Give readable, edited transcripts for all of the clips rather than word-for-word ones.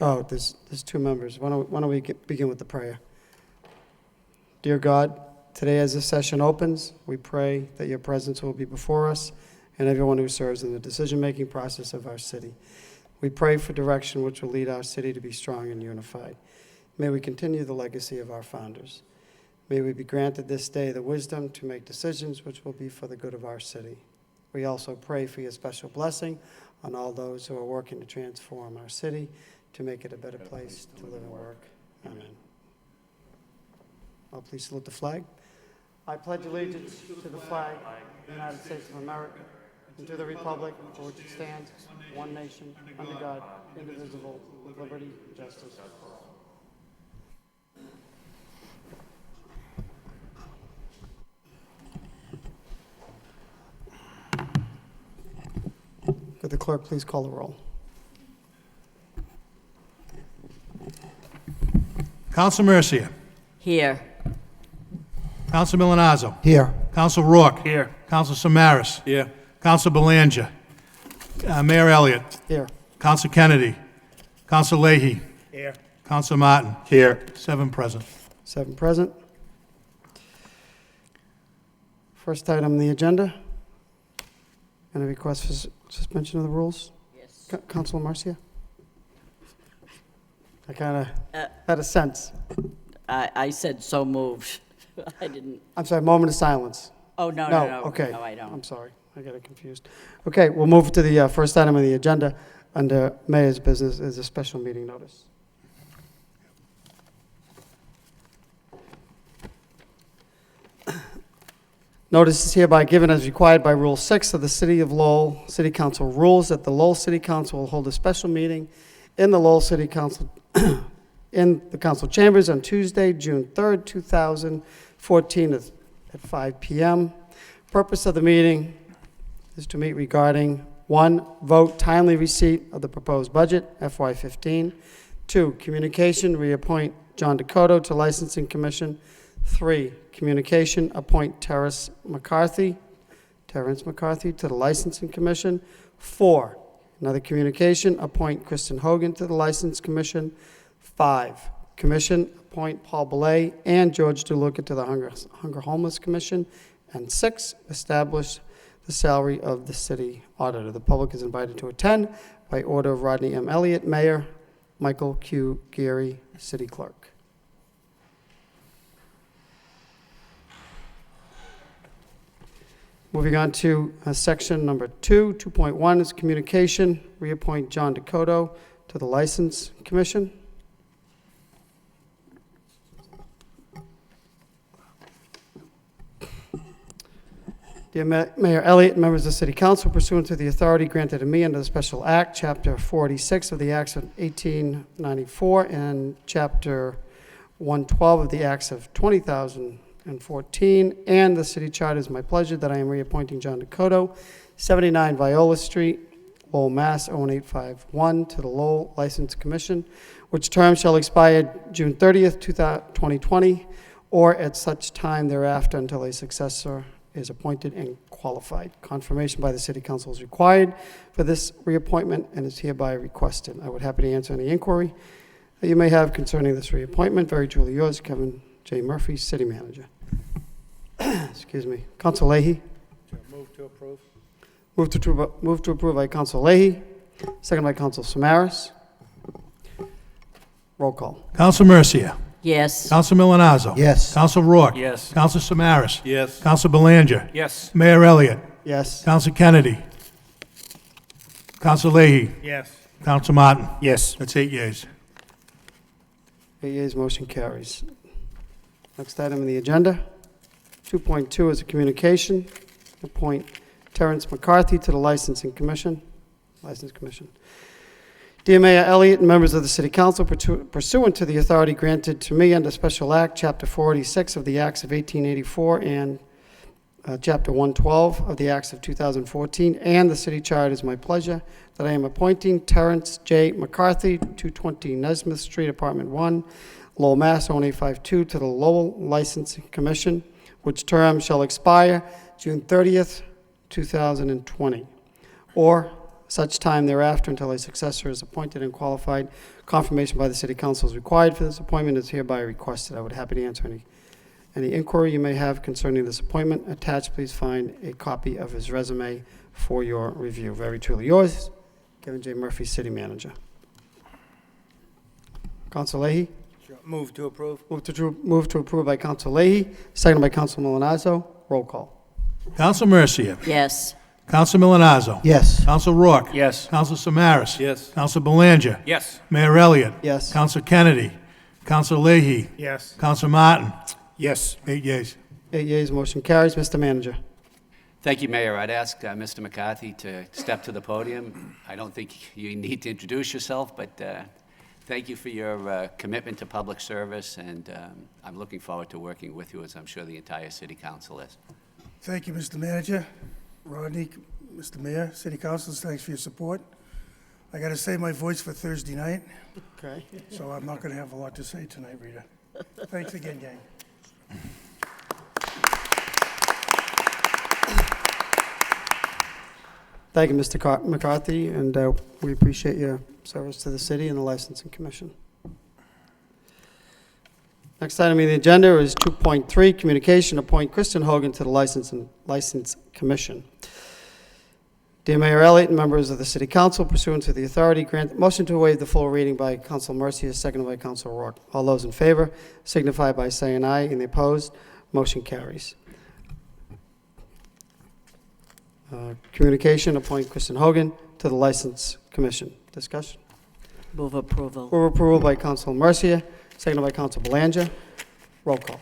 Oh, there's two members. Why don't we begin with the prayer? Dear God, today as this session opens, we pray that your presence will be before us and everyone who serves in the decision-making process of our city. We pray for direction which will lead our city to be strong and unified. May we continue the legacy of our founders. May we be granted this day the wisdom to make decisions which will be for the good of our city. We also pray for your special blessing on all those who are working to transform our city to make it a better place to live and work. Amen. I'll please salute the flag. I pledge allegiance to the flag of the United States of America and to the republic for which it stands, one nation, under God, indivisible, with liberty and justice for all. Could the clerk please call the roll? Counsel Mercia. Here. Counsel Milanazzo. Here. Counsel Rourke. Here. Counsel Samaras. Here. Counsel Belanger. Mayor Elliott. Here. Counsel Kennedy. Counsel Leahy. Here. Counsel Martin. Here. 7 present. 7 present. First item on the agenda. Any request for suspension of the rules? Yes. Councilor Marcia? I kind of had a sense. I said so moved. I didn't. I'm sorry, moment of silence. Oh, no. Okay. No, I don't. I'm sorry, I got it confused. Okay, we'll move to the first item on the agenda under Mayor's business is a special meeting notice. Notice is hereby given as required by Rule 6 of the City of Lowell City Council rules that the Lowell City Council will hold a special meeting in the Lowell City Council in the council chambers on Tuesday, June 3rd, 2014 at 5 p.m. Purpose of the meeting is to meet regarding 1, vote timely receipt of the proposed budget, FY15. 2, communication, reappoint John Dakota to Licensing Commission. 3, communication, appoint Terrence McCarthy to the Licensing Commission. 4, another communication, appoint Kristen Hogan to the License Commission. 5, commission, appoint Paul Belay and George DeLuca to the Hunger Homeless Commission. And 6, establish the salary of the city auditor. The public is invited to attend by order of Rodney M. Elliott, Mayor, Michael Q. Geary, City Clerk. Moving on to section number 2.1 is communication, reappoint John Dakota to the License Commission. Dear Mayor Elliott, members of the City Council, pursuant to the authority granted to me under the Special Act, Chapter 46 of the Acts of 1894 and Chapter 112 of the Acts of 2014, and the City Charter, is my pleasure that I am reappointing John Dakota, 79 Viola Street, Lowell, Mass. 01851, to the Lowell License Commission, which term shall expire June 30th, 2020, or at such time thereafter until a successor is appointed and qualified. Confirmation by the City Council is required for this reappointment and is hereby requested. I would be happy to answer any inquiry that you may have concerning this reappointment. Very truly yours, Kevin J. Murphy, City Manager. Excuse me. Council Leahy. Move to approve. Move to approve by Council Leahy. Second by Council Samaras. Roll call. Counsel Mercia. Yes. Counsel Milanazzo. Yes. Counsel Rourke. Yes. Counsel Samaras. Yes. Counsel Belanger. Yes. Mayor Elliott. Yes. Counsel Kennedy. Counsel Leahy. Yes. Counsel Martin. Yes. That's 8 yeas. 8 yeas, motion carries. Next item on the agenda, 2.2 is a communication. Appoint Terrence McCarthy to the License Commission. Dear Mayor Elliott and members of the City Council, pursuant to the authority granted to me under Special Act, Chapter 46 of the Acts of 1884 and Chapter 112 of the Acts of 2014, and the City Charter, is my pleasure that I am appointing Terrence J. McCarthy, 220 Nesmith Street, Apartment 1, Lowell, Mass. 01852, to the Lowell Licensing Commission, which term shall expire June 30th, 2020, or such time thereafter until a successor is appointed and qualified. Confirmation by the city council is required for this appointment is hereby requested. I would happy to answer any inquiry you may have concerning this appointment. Attached, please find a copy of his resume for your review. Very truly yours, Kevin J. Murphy, City Manager. Council Leahy? Move to approve. Move to approve by Council Leahy, seconded by Council Milonazo. Roll call. Counsel Mercia. Yes. Counsel Milonazo. Yes. Counsel Rourke. Yes. Counsel Samaras. Yes. Counsel Belanger. Yes. Mayor Elliott. Yes. Counsel Kennedy. Counsel Leahy. Yes. Counsel Martin. Yes. 8 yeas. 8 yeas, motion carries. Mr. Manager. Thank you, Mayor. I'd ask Mr. McCarthy to step to the podium. I don't think you need to introduce yourself, but thank you for your commitment to public service, and I'm looking forward to working with you, as I'm sure the entire City Council is. Thank you, Mr. Manager. Rodney, Mr. Mayor, City Councilors, thanks for your support. I got to save my voice for Thursday night, Okay. so I'm not going to have a lot to say tonight, Rita. Thanks again, gang. Thank you, Mr. McCarthy, and we appreciate your service to the city and the Licensing Commission. Next item on the agenda is 2.3, communication, appoint Kristen Hogan to the License Commission. Dear Mayor Elliott and members of the City Council, pursuant to the authority, grant motion to waive the full reading by Council Mercia, seconded by Council Rourke. All those in favor signify by saying aye, and the opposed, motion carries. Communication, appoint Kristen Hogan to the License Commission. Discussion? Move approval. Move approval by Council Mercia, seconded by Council Belanger. Roll call.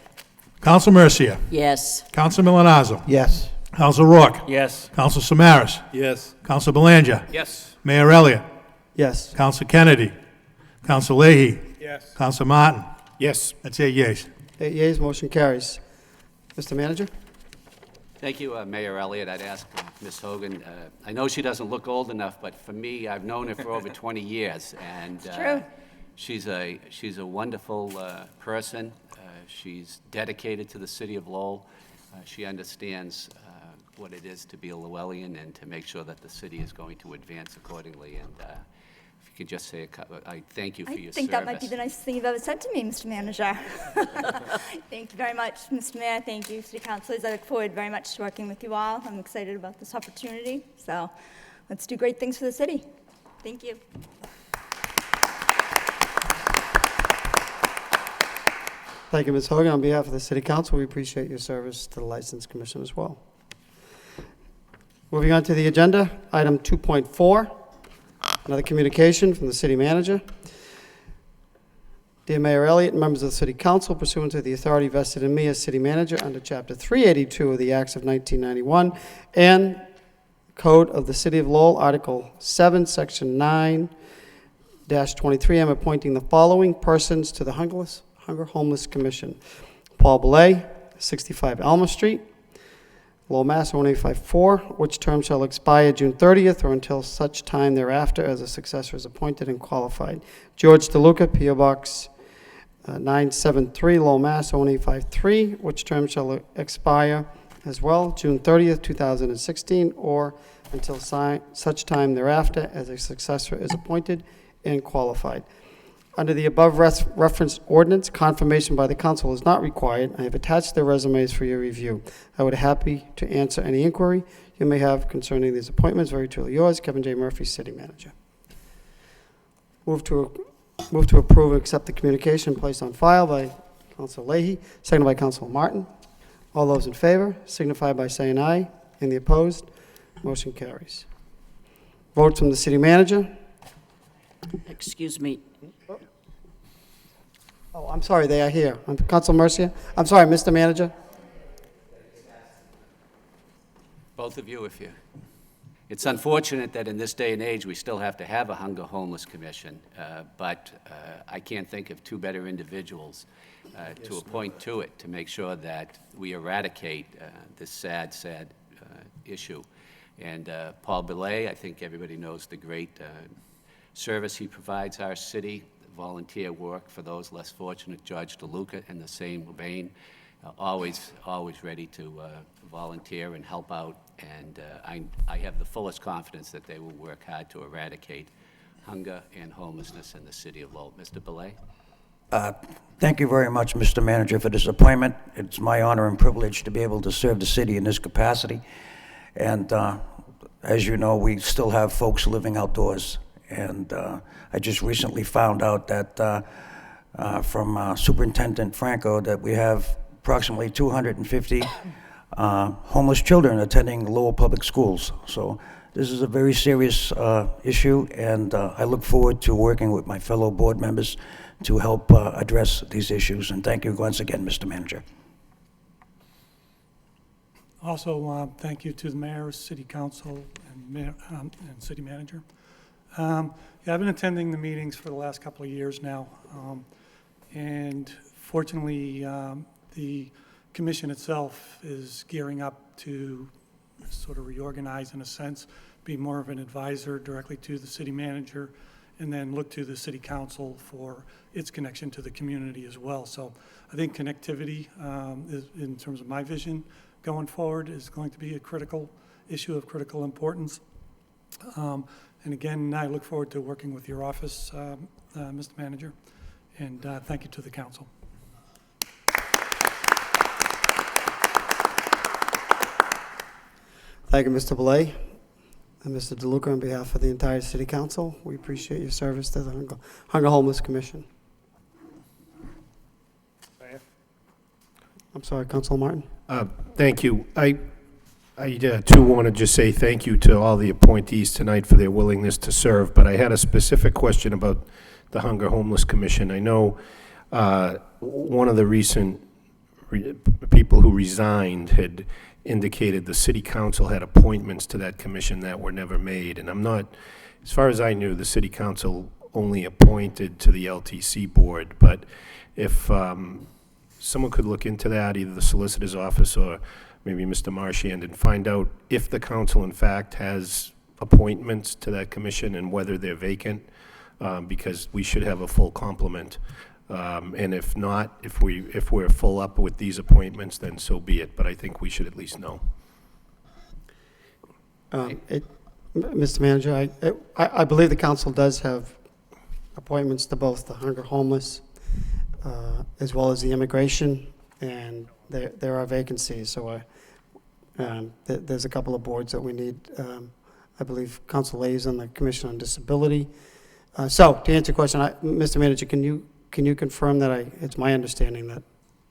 Counsel Mercia. Yes. Counsel Milonazo. Yes. Counsel Rourke. Yes. Counsel Samaras. Yes. Counsel Belanger. Yes. Mayor Elliott. Yes. Counsel Kennedy. Counsel Leahy. Yes. Counsel Martin. Yes. That's 8 yeas. 8 yeas, motion carries. Mr. Manager? Thank you, Mayor Elliott. I'd ask Ms. Hogan, I know she doesn't look old enough, but for me, I've known her for over 20 years, and true. she's a wonderful person. She's dedicated to the city of Lowell. She understands what it is to be a Lowellian and to make sure that the city is going to advance accordingly. And if you could just say I thank you for your service. I think that might be the nicest thing you've ever said to me, Mr. Manager. Thank you very much, Mr. Mayor. Thank you, City Councilors. I look forward very much to working with you all. I'm excited about this opportunity. So let's do great things for the city. Thank you. Thank you, Ms. Hogan. On behalf of the City Council, we appreciate your service to the License Commission as well. Moving on to the agenda, item 2.4, another communication from the City Manager. Dear Mayor Elliott and members of the City Council, pursuant to the authority vested in me as City Manager under Chapter 382 of the Acts of 1991 and Code of the City of Lowell, Article 7, Section 9-23, I'm appointing the following persons to the Hunger Homeless Commission. Paul Belay, 65 Alma Street, Lowell, Mass. 01854, which term shall expire June 30th or until such time thereafter as a successor is appointed and qualified. George DeLuca, P.O. Box 973, Lowell, Mass. 01853, which term shall expire as well June 30th, 2016, or until such time thereafter as a successor is appointed and qualified. Under the above referenced ordinance, confirmation by the council is not required. I have attached their resumes for your review. I would be happy to answer any inquiry you may have concerning these appointments. Very truly yours, Kevin J. Murphy, City Manager. Move to approve and accept the communication placed on file by Council Leahy, seconded by Council Martin. All those in favor signify by saying aye. Any opposed? Motion carries. Votes from the City Manager. Excuse me. Oh, I'm sorry, they are here. Council Mercia. I'm sorry, Mr. Manager. Both of you, if you. It's unfortunate that in this day and age, we still have to have a Hunger Homeless Commission, but I can't think of two better individuals to appoint to it to make sure that we eradicate this sad, sad issue. And Paul Belay, I think everybody knows the great service he provides our city, volunteer work for those less fortunate. George DeLuca in the same vein, always ready to volunteer and help out and I have the fullest confidence that they will work hard to eradicate hunger and homelessness in the city of Lowell. Mr. Belay? Thank you very much, Mr. Manager, for this appointment. It's my honor and privilege to be able to serve the city in this capacity. And as you know, we still have folks living outdoors. And I just recently found out that from Superintendent Franco that we have approximately 250 homeless children attending Lowell Public Schools. So this is a very serious issue, and I look forward to working with my fellow board members to help address these issues. And thank you once again, Mr. Manager. Also, thank you to the mayor, city council, and city manager. Yeah, I've been attending the meetings for the last couple of years now, and fortunately, the commission itself is gearing up to sort of reorganize in a sense, be more of an advisor directly to the city manager, and then look to the city council for its connection to the community as well. So I think connectivity, is, in terms of my vision going forward, is going to be a critical issue of critical importance. And again, I look forward to working with your office, Mr. Manager, and thank you to the council. Thank you, Mr. Belay. And Mr. DeLuca, on behalf of the entire City Council, we appreciate your service to the Hunger Homeless Commission. I'm sorry, Councilor Martin. Thank you. I too want to just say thank you to all the appointees tonight for their willingness to serve, but I had a specific question about the Hunger Homeless Commission. I know one of the recent people who resigned had indicated the city council had appointments to that commission that were never made, and I'm not, as far as I knew, the city council only appointed to the LTC board, but if someone could look into that, either the solicitor's office or maybe Mr. Marchand, and find out if the council in fact has appointments to that commission and whether they're vacant, because we should have a full complement. And if not, if we're full up with these appointments, then so be it, but I think we should at least know. Mr. Manager, I believe the council does have appointments to both the Hunger Homeless as well as the immigration, and there are vacancies, so there's a couple of boards that we need. I believe Council Lay is on the Commission on Disability. So to answer your question, Mr. Manager, can you confirm that it's my understanding that?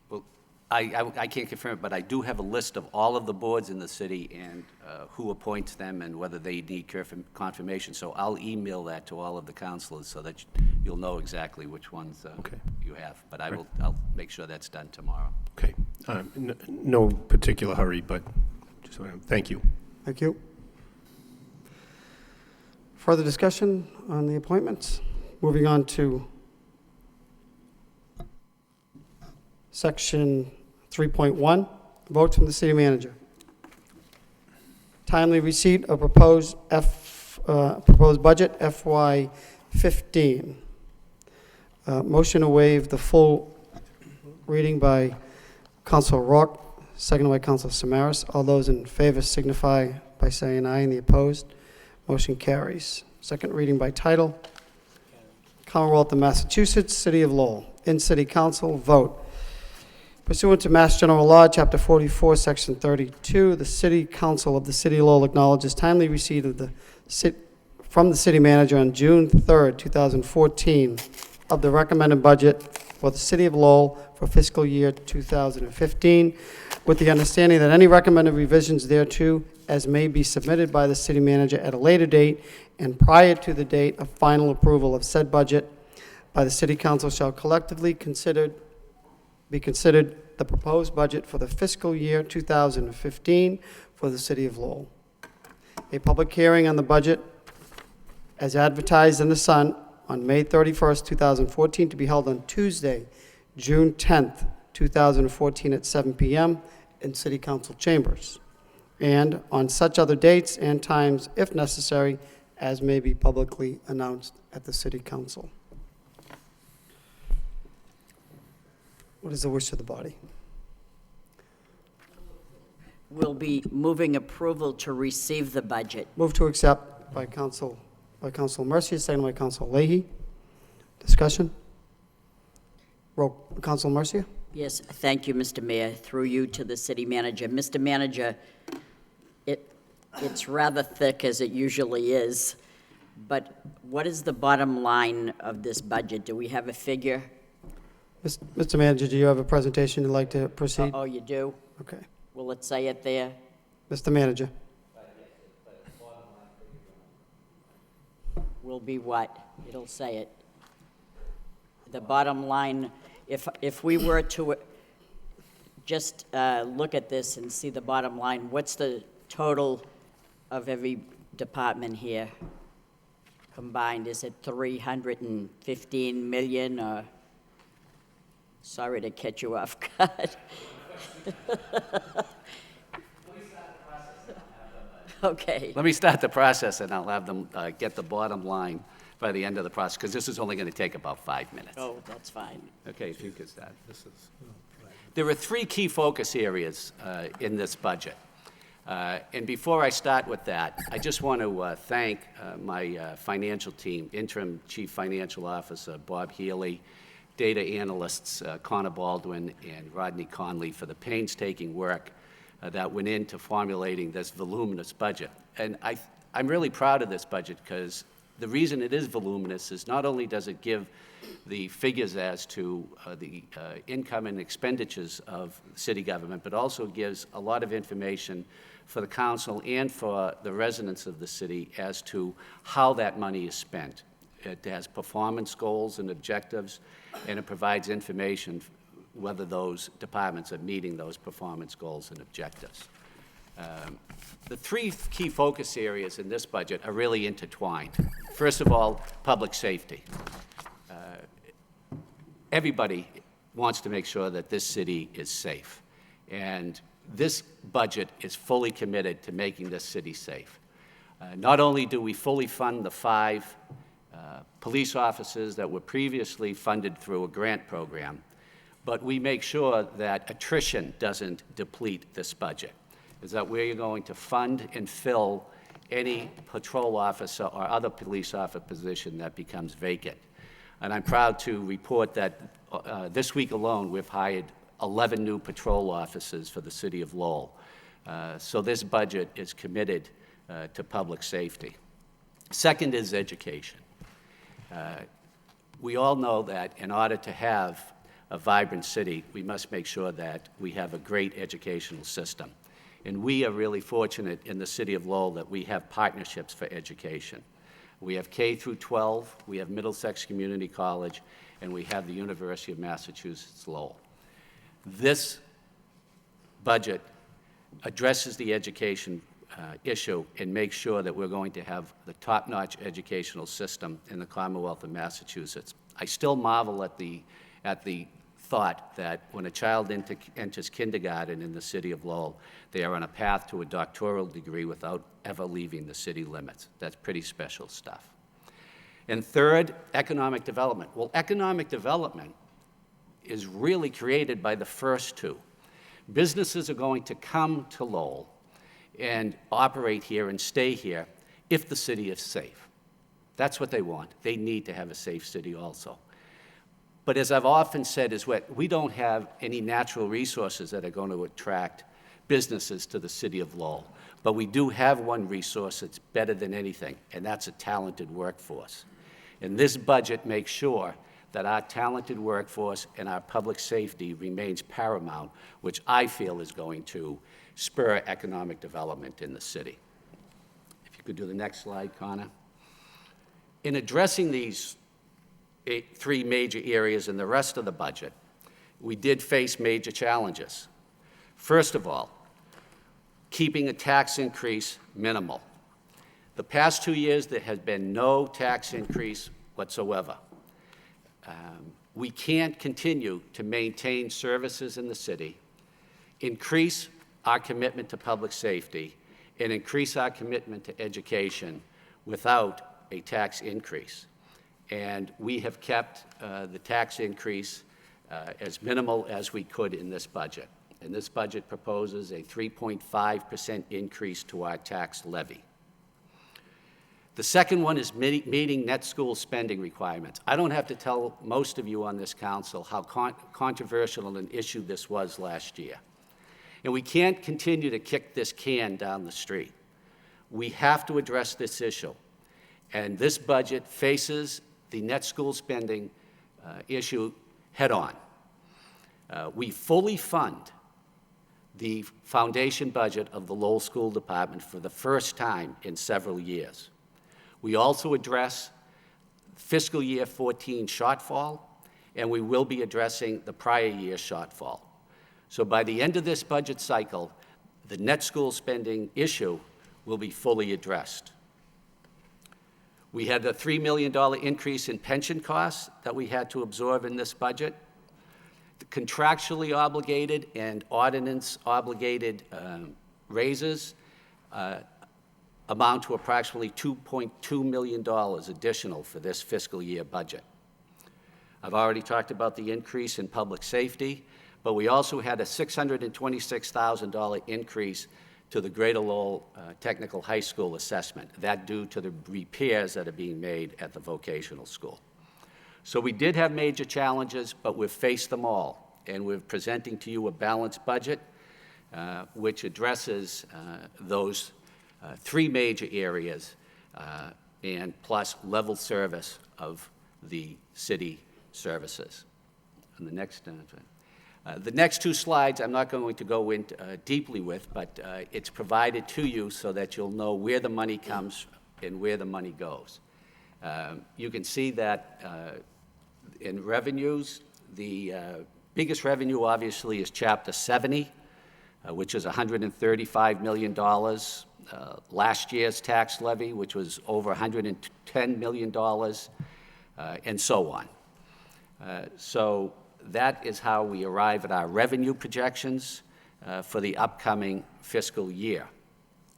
Well, I can't confirm it, but I do have a list of all of the boards in the city and who appoints them and whether they need confirmation. So I'll email that to all of the councilors so that you'll know exactly which ones Okay. you have. But I'll make sure that's done tomorrow. Okay. No particular hurry, but just thank you. Thank you. Further discussion on the appointments? Moving on to Section 3.1, votes from the city manager. Timely receipt of proposed budget FY15. Motion to waive the full reading by Councilor Rourke, seconded by Councilor Samaras. All those in favor signify by saying aye, and the opposed. Motion carries. Second reading by title. Commonwealth of Massachusetts, City of Lowell. In City Council, vote. Pursuant to Mass General Law, Chapter 44, Section 32, the City Council of the City of Lowell acknowledges timely receipt of from the City Manager on June 3rd, 2014, of the recommended budget for the City of Lowell for fiscal year 2015, with the understanding that any recommended revisions thereto, as may be submitted by the City Manager at a later date and prior to the date of final approval of said budget by the City Council, shall collectively be considered the proposed budget for the fiscal year 2015 for the City of Lowell. A public hearing on the budget, as advertised in the Sun, on May 31st, 2014, to be held on Tuesday, June 10th, 2014, at 7 p.m. in City Council chambers, and on such other dates and times, if necessary, as may be publicly announced at the City Council. What is the wish of the body? We'll be moving approval to receive the budget. Move to accept by Council Mercia, second by Council Leahy. Discussion? Roll, Council Mercia? Yes, thank you, Mr. Mayor. Through you to the city manager. Mr. Manager, it's rather thick, as it usually is, but what is the bottom line of this budget? Do we have a figure? Mr. Manager, do you have a presentation you'd like to proceed? Oh, you do? Okay. Will it say it there? Mr. Manager? Will be what? It'll say it. The bottom line, if we were to just look at this and see the bottom line, what's the total of every department here combined? Is it 315 million, or? Sorry to catch you off guard. Okay. Let me start the process, and I'll have them get the bottom line by the end of the process, because this is only going to take about 5 minutes. Oh, that's fine. Okay, if you could start. There are 3 key focus areas in this budget. And before I start with that, I just want to thank my financial team, Interim Chief Financial Officer Bob Healy, data analysts Connor Baldwin and Rodney Conley for the painstaking work that went into formulating this voluminous budget. And I'm really proud of this budget, because the reason it is voluminous is not only does it give the figures as to the income and expenditures of city government, but also gives a lot of information for the council and for the residents of the city as to how that money is spent. It has performance goals and objectives, and it provides information whether those departments are meeting those performance goals and objectives. The 3 key focus areas in this budget are really intertwined. First of all, public safety. Everybody wants to make sure that this city is safe, and this budget is fully committed to making this city safe. Not only do we fully fund the 5 police officers that were previously funded through a grant program, but we make sure that attrition doesn't deplete this budget. Is that we're going to fund and fill any patrol officer or other police officer position that becomes vacant. And I'm proud to report that this week alone, we've hired 11 new patrol officers for the city of Lowell. So this budget is committed to public safety. Second is education. We all know that in order to have a vibrant city, we must make sure that we have a great educational system. And we are really fortunate in the city of Lowell that we have partnerships for education. We have K through 12, we have Middlesex Community College, and we have the University of Massachusetts Lowell. This budget addresses the education issue and makes sure that we're going to have the top-notch educational system in the Commonwealth of Massachusetts. I still marvel at the thought that when a child enters kindergarten in the city of Lowell, they are on a path to a doctoral degree without ever leaving the city limits. That's pretty special stuff. And third, economic development. Well, economic development is really created by the first 2. Businesses are going to come to Lowell and operate here and stay here if the city is safe. That's what they want. They need to have a safe city also. But as I've often said, we don't have any natural resources that are going to attract businesses to the city of Lowell. But we do have one resource that's better than anything, and that's a talented workforce. And this budget makes sure that our talented workforce and our public safety remains paramount, which I feel is going to spur economic development in the city. If you could do the next slide, Connor. In addressing these 3 major areas in the rest of the budget, we did face major challenges. First of all, keeping a tax increase minimal. The past 2 years, there has been no tax increase whatsoever. We can't continue to maintain services in the city, increase our commitment to public safety, and increase our commitment to education without a tax increase. And we have kept the tax increase as minimal as we could in this budget. and this budget proposes a 3.5% increase to our tax levy. The second one is meeting net school spending requirements. I don't have to tell most of you on this council how controversial an issue this was last year. And we can't continue to kick this can down the street. We have to address this issue. And this budget faces the net school spending issue head-on. We fully fund the foundation budget of the Lowell School Department for the first time in several years. We also address fiscal year 14 shortfall, and we will be addressing the prior year shortfall. So by the end of this budget cycle, the net school spending issue will be fully addressed. We had a $3 million increase in pension costs that we had to absorb in this budget. The contractually obligated and ordinance-obligated raises amount to approximately $2.2 million additional for this fiscal year budget. I've already talked about the increase in public safety, but we also had a $626,000 increase to the Greater Lowell Technical High School assessment, that due to the repairs that are being made at the vocational school. So we did have major challenges, but we've faced them all, and we're presenting to you a balanced budget which addresses those three major areas and plus level service of the city services. And the next two slides I'm not going to go into deeply with, but it's provided to you so that you'll know where the money comes and where the money goes. You can see that in revenues, the biggest revenue obviously is Chapter 70, which is $135 million. Last year's tax levy, which was over $110 million, and so on. So that is how we arrive at our revenue projections for the upcoming fiscal year.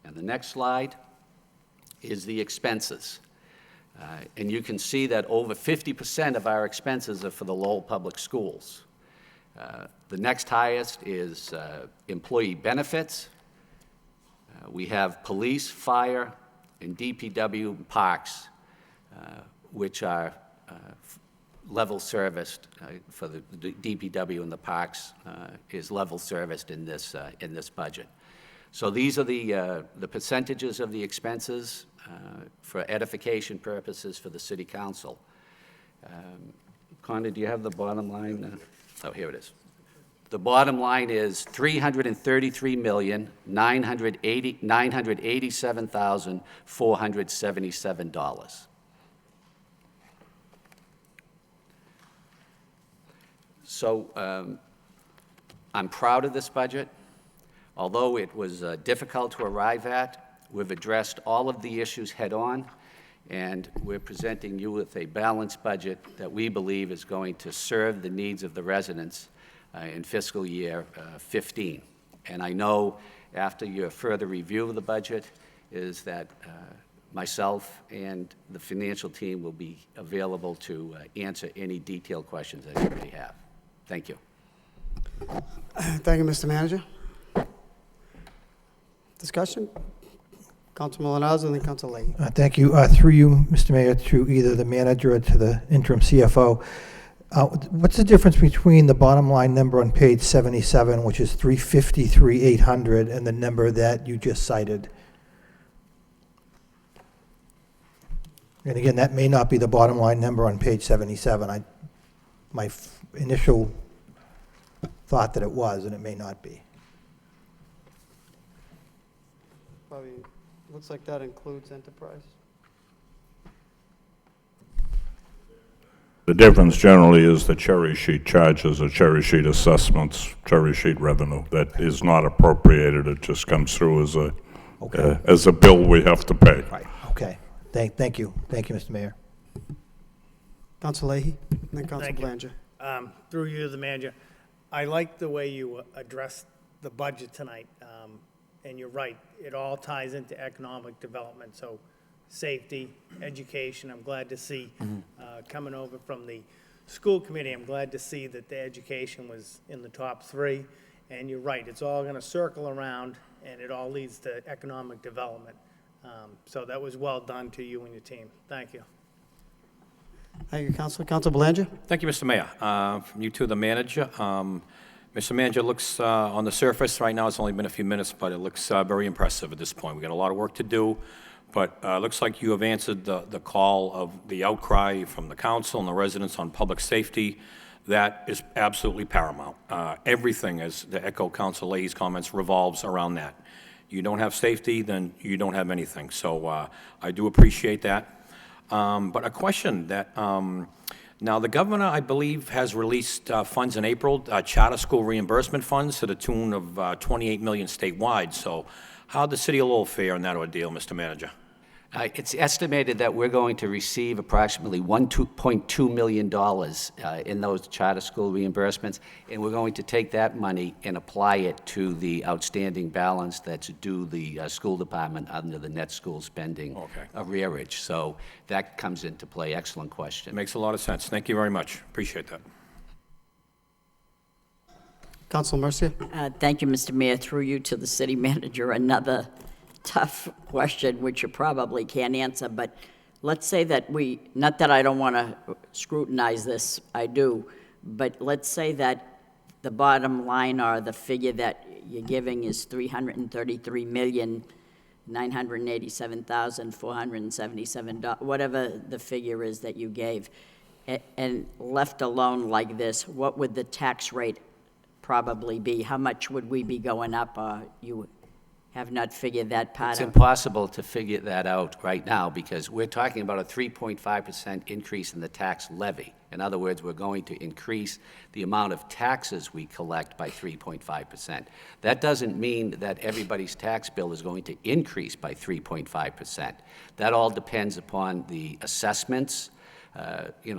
And the next slide is the expenses. And you can see that over 50% of our expenses are for the Lowell Public Schools. The next highest is employee benefits. We have police, fire, and DPW and parks, which are level serviced for the DPW and the parks is level serviced in this budget. So these are the percentages of the expenses for edification purposes for the City Council. Connie, do you have the bottom line? Oh, here it is. The bottom line is $333,987,477. So I'm proud of this budget. Although it was difficult to arrive at, we've addressed all of the issues head-on, and we're presenting you with a balanced budget that we believe is going to serve the needs of the residents in fiscal year 15. And I know after your further review of the budget is that myself and the financial team will be available to answer any detailed questions that you may have. Thank you. Thank you, Mr. Manager. Discussion? Councilman Malinowski and then Council Leahy. Thank you. Through you, Mr. Mayor, to either the manager or to the interim CFO. What's the difference between the bottom line number on page 77, which is $353,800, and the number that you just cited? And again, that may not be the bottom line number on page 77. My initial thought that it was, and it may not be. Probably looks like that includes enterprise. The difference generally is the cherry sheet charges or cherry sheet assessments, cherry sheet revenue that is not appropriated. It just comes through as a bill we have to pay. Right. Okay. Thank you. Thank you, Mr. Mayor. Council Leahy and then Council Belanger. Through you, the manager, I like the way you addressed the budget tonight, and you're right, it all ties into economic development, so safety, education, I'm glad to see, coming over from the school committee, I'm glad to see that the education was in the top three, And you're right, it's all gonna circle around, and it all leads to economic development. So that was well done to you and your team. Thank you. Thank you, Councilor. Councilor Belanger? Thank you, Mr. Mayor. From you to the manager. Mr. Manager, looks on the surface right now, it's only been a few minutes, but it looks very impressive at this point. We've got a lot of work to do, but it looks like you have answered the call of the outcry from the council and the residents on public safety. That is absolutely paramount. Everything, as to echo Council Leahy's comments, revolves around that. You don't have safety, then you don't have anything. So I do appreciate that. But a question that, now the governor, I believe, has released funds in April, charter school reimbursement funds to the tune of $28 million statewide. So how'd the city of Lowell fare in that ordeal, Mr. Manager? It's estimated that we're going to receive approximately $1.2 million in those charter school reimbursements, and we're going to take that money and apply it to the outstanding balance that's due the school department under the net school spending arrearage. So that comes into play. Excellent question. Makes a lot of sense. Thank you very much. Appreciate that. Councilor Mercia? Thank you, Mr. Mayor. Through you to the city manager, another tough question, which you probably can't answer, but let's say that not that I don't want to scrutinize this, I do, but let's say that the bottom line or the figure that you're giving is $333,987,477, whatever the figure is that you gave, and left alone like this, what would the tax rate probably be? How much would we be going up, or you have not figured that part out? It's impossible to figure that out right now because we're talking about a 3.5% increase in the tax levy. In other words, we're going to increase the amount of taxes we collect by 3.5%. That doesn't mean that everybody's tax bill is going to increase by 3.5%. That all depends upon the assessments.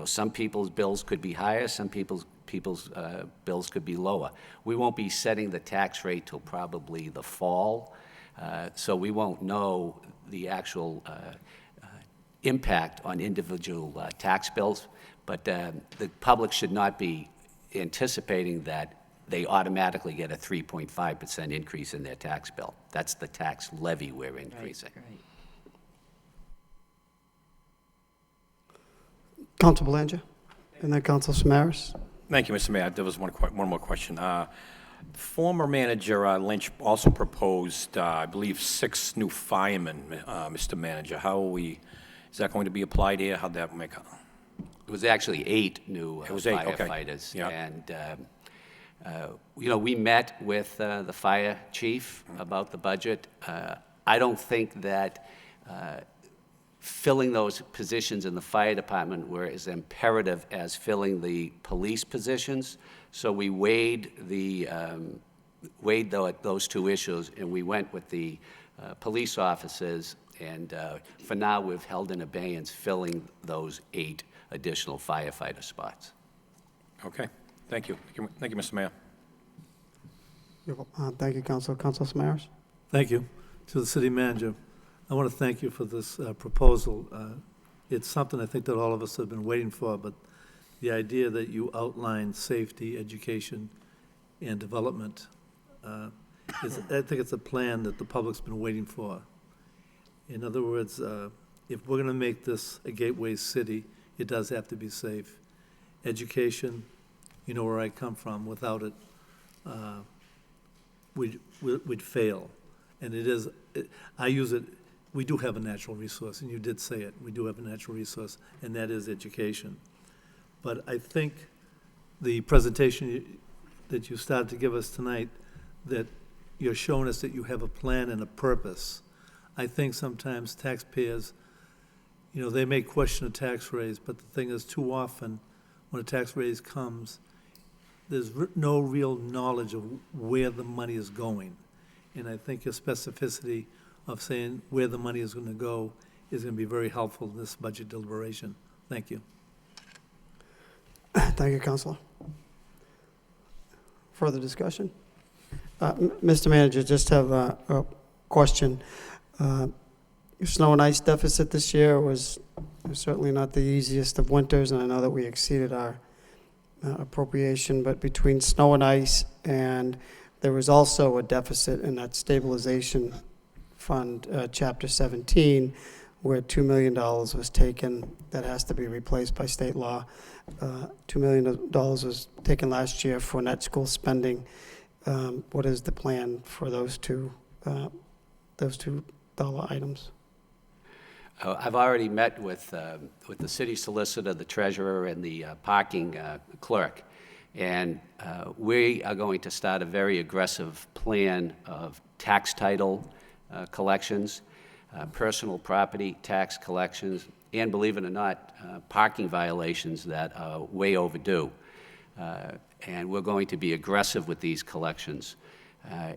Some people's bills could be higher, some people's bills could be lower. We won't be setting the tax rate till probably the fall, so we won't know the actual impact on individual tax bills, but the public should not be anticipating that they automatically get a 3.5% increase in their tax bill. That's the tax levy we're increasing. Right. Councilor Belanger? And then Councilor Samaras? Thank you, Mr. Mayor. There was one more question. Former manager Lynch also proposed, I believe, 6 new firemen, Mr. Manager. Is that going to be applied here? How'd that make out? It was actually 8 new It was 8, okay. firefighters. Yeah. And, we met with the fire chief about the budget. I don't think that filling those positions in the fire department were as imperative as filling the police positions. So we weighed those 2 issues, and we went with the police officers. And for now, we've held in abeyance filling those 8 additional firefighter spots. Okay. Thank you. Thank you, Mr. Mayor. Thank you, Councilor. Councilor Samaras? Thank you. To the city manager, I want to thank you for this proposal. It's something I think that all of us have been waiting for, but the idea that you outline safety, education, and development, I think it's a plan that the public's been waiting for. In other words, if we're going to make this a gateway city, it does have to be safe. Education, you know where I come from, without it, we'd fail. And I use it, we do have a natural resource, and you did say it, we do have a natural resource, and that is education. But I think the presentation that you started to give us tonight, that you're showing us that you have a plan and a purpose. I think sometimes taxpayers, they may question a tax raise, but the thing is, too often, when a tax raise comes, there's no real knowledge of where the money is going. And I think your specificity of saying where the money is going to go is going to be very helpful in this budget deliberation. Thank you. Thank you, Councilor. Further discussion? Mr. Manager, just have a question. Snow and ice deficit this year was certainly not the easiest of winters, and I know that we exceeded our appropriation, but between snow and ice and there was also a deficit in that stabilization fund, Chapter 17, where $2 million was taken. That has to be replaced by state law. $2 million was taken last year for net school spending. What is the plan for those two dollar items? I've already met with the city solicitor, the treasurer, and the parking clerk, and we are going to start a very aggressive plan of tax title collections, personal property tax collections, and believe it or not, parking violations that are way overdue. And we're going to be aggressive with these collections.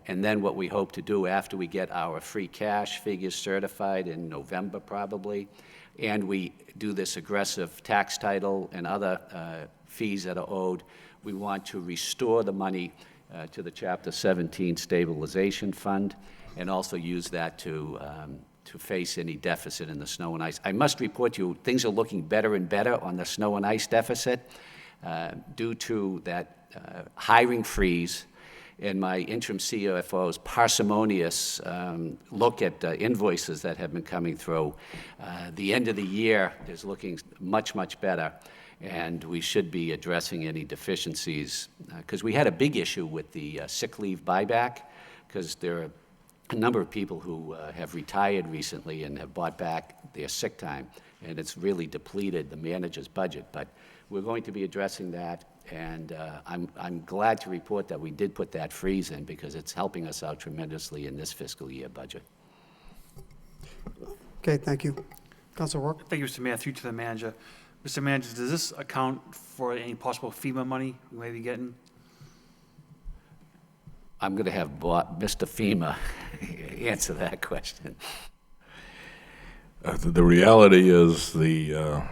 And then what we hope to do after we get our free cash figures certified in November probably, and we do this aggressive tax title and other fees that are owed, we want to restore the money to the Chapter 17 stabilization fund and also use that to face any deficit in the snow and ice. I must report to you, things are looking better and better on the snow and ice deficit due to that hiring freeze and my interim CFO's parsimonious look at invoices that have been coming through. The end of the year is looking much, much better, and we should be addressing any deficiencies, because we had a big issue with the sick leave buyback, because there are a number of people who have retired recently and have bought back their sick time, and it's really depleted the manager's budget. But we're going to be addressing that, and I'm glad to report that we did put that freeze in, because it's helping us out tremendously in this fiscal year budget. Okay, thank you. Councilor Rourke? Thank you, Mr. Mayor. Through to the manager. Mr. Manager, does this account for any possible FEMA money we may be getting? I'm going to have Mr. FEMA answer that question. The reality is the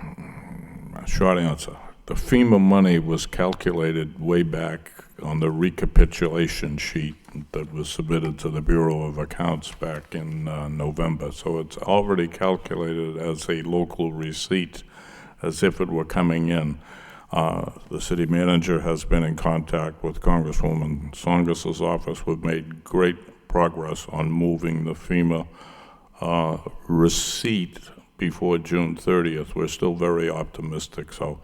short answer. The FEMA money was calculated way back on the recapitulation sheet that was submitted to the Bureau of Accounts back in November. So it's already calculated as a local receipt, as if it were coming in. The city manager has been in contact with Congresswoman Tsongas's office. We've made great progress on moving the FEMA receipt before June 30th. We're still very optimistic. So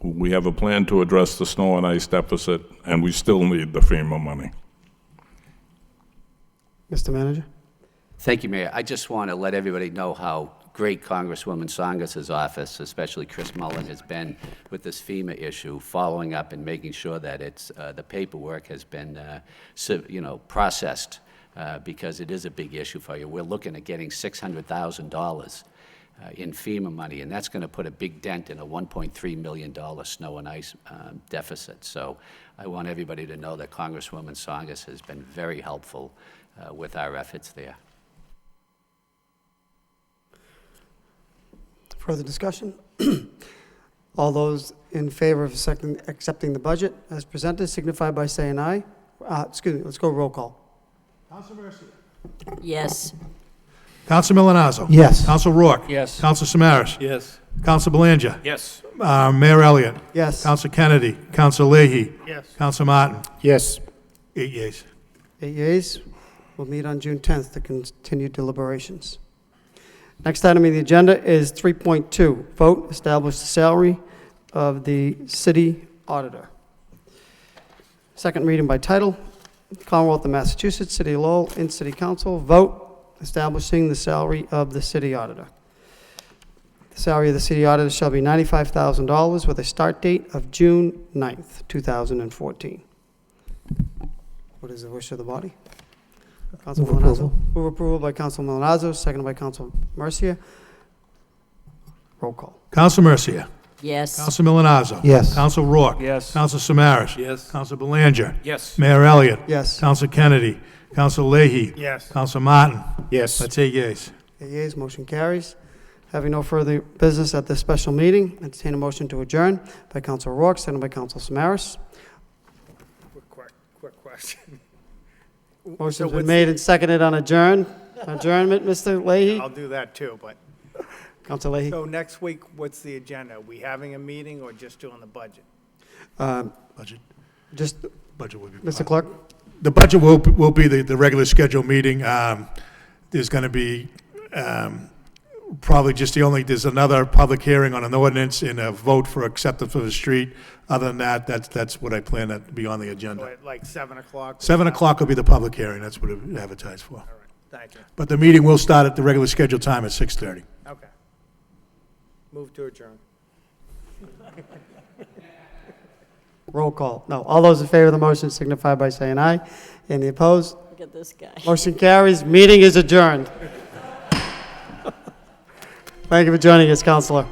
we have a plan to address the snow and ice deficit, and we still need the FEMA money. Mr. Manager? Thank you, Mayor. I just want to let everybody know how great Congresswoman Tsongas's office, especially Chris Mullen, has been with this FEMA issue, following up and making sure that it's the paperwork has been, processed, because it is a big issue for you. We're looking at getting $600,000 in FEMA money, and that's going to put a big dent in a $1.3 million snow and ice deficit. So I want everybody to know that Congresswoman Tsongas has been very helpful with our efforts there. Further discussion? All those in favor of accepting the budget as presented signify by saying aye. Let's go roll call. Council Mercia. Yes. Council Milonazo. Yes. Council Rourke. Yes. Council Samaras. Yes. Council Belanger. Yes. Mayor Elliott. Yes. Council Kennedy. Council Leahy. Yes. Council Martin. Yes. 8 yeas. 8 yeas. We'll meet on June 10th to continue deliberations. Next item on the agenda is 3.2, vote establish the salary of the city auditor. Second reading by title, Commonwealth of Massachusetts, City of Lowell, in City Council, vote establishing the salary of the city auditor. The salary of the city auditor shall be $95,000 with a start date of June 9th, 2014. What is the wish of the body? Council Move Milonazo. approval. Move approval by Council Milonazo, seconded by Council Mercia. Roll call. Council Mercia. Yes. Council Milonazo. Yes. Council Rourke. Yes. Council Samaras. Yes. Council Belanger. Yes. Mayor Elliott. Yes. Council Kennedy. Council Leahy. Yes. Council Martin. Yes. That's 8 yeas. 8 yeas, motion carries. Having no further business at this special meeting, entertain a motion to adjourn by Council Rourke, seconded by Council Samaras. Quick question. Motion's So been what's made and seconded on adjournment, Mr. Leahy. I'll do that too, but, Council Leahy. so next week, what's the agenda? Are we having a meeting or just doing the budget? Budget. Just budget will be. Mr. Clerk? The budget will be the regular scheduled meeting. There's going to be probably just there's another public hearing on an ordinance and a vote for acceptance of the street. Other than that, that's what I plan to be on the So agenda. at like 7 o'clock? 7 o'clock will be the public hearing. That's what it advertised for. All right, thank you. But the meeting will start at the regular scheduled time at 6:30. Okay. Move to adjourn. Roll call. No, all those in favor of the motion signify by saying aye. Any opposed? Look at this guy. Motion carries. Meeting is adjourned. Thank you for joining us, Counselor.